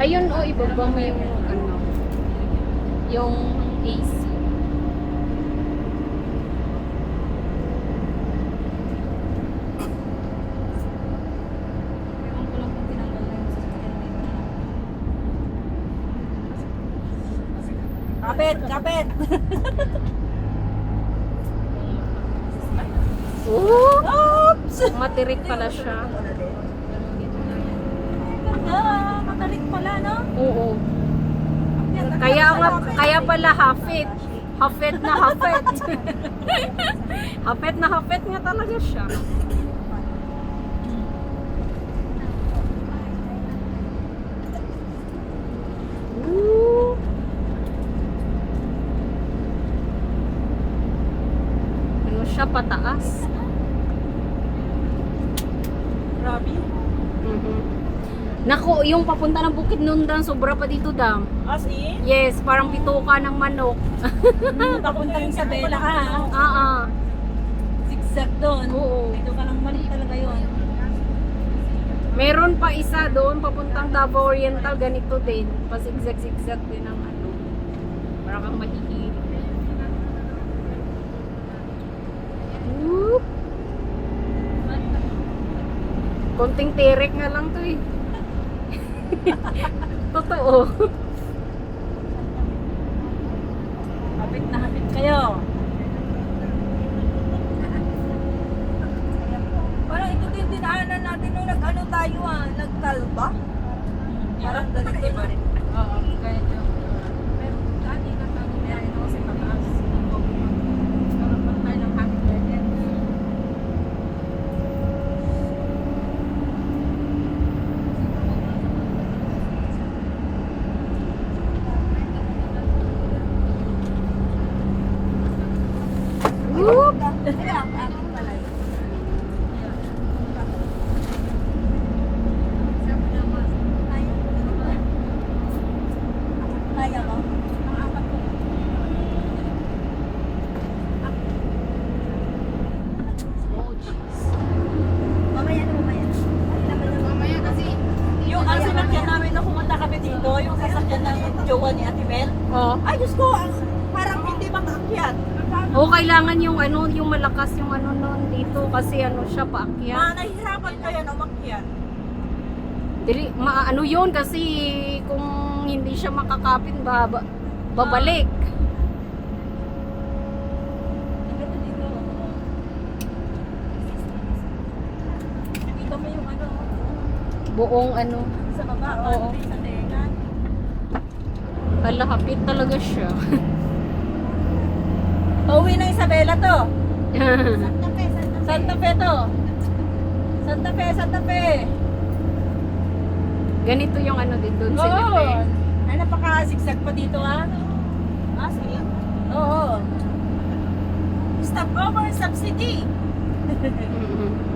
Ayun, o, ibaba mo yung, ano, yung AC. Ewan ko lang kung tinanggal na yung sasakyan dito. Kapit! Kapit! Oops! Matirik pala siya. Matarik pala, no? Oo. Kaya nga, kaya pala hafit. Hafit na hafit. Hafit na hafit nga talaga siya. Ooh. Ano siya, pataas. Grabe. Naku, yung papunta ng Bukidnon, sobra pa dito, dam. As in? Yes, parang bituka ng manok. Papunta rin sa Bella, ha? Ah, Zigzag doon. Oo. Dito ka lang mali talaga yun. Meron pa isa doon, papuntang Davao Oriental, ganito din. Pasigzag-zigzag din ang ano. Para kang mahihili. Woo! Konting tirik nga lang to eh. Totoo. Hapit na hapit kayo. Parang ito din dinaanan natin nung nag-ano tayo nagkalba. Parang ganito ba rin? Oo, ganito. Pero dati nakagayari ako sa taas. Parang tayo ng hapit ganyan. Whoop! Kaya mo? Oh, jeez. Mamaya na mamaya. Mamaya kasi. Yung ang sinakyan namin na pumunta kami dito, yung sasakyan ng jowa ni Ate Mel. Oh. Ay, Diyos ko, parang hindi makaakyat. O kailangan yung ano, yung malakas yung ano noon dito kasi ano siya paakyat. Nahihirapan kaya na umakyat. Dili, ano yun kasi kung hindi siya makakapit babalik. Dito dito. Dito mo yung ano, Buong ano, sa baba, Oo. sa tenga. palahapit talaga siya. Pauwi na Isabela to. Santa Fe to. Santa Fe, Santa Fe. Ganito yung ano din doon sila. Oo. Ay, napaka-zigzag pa dito sige. Oo. Stop over subsidy. Mm-hmm.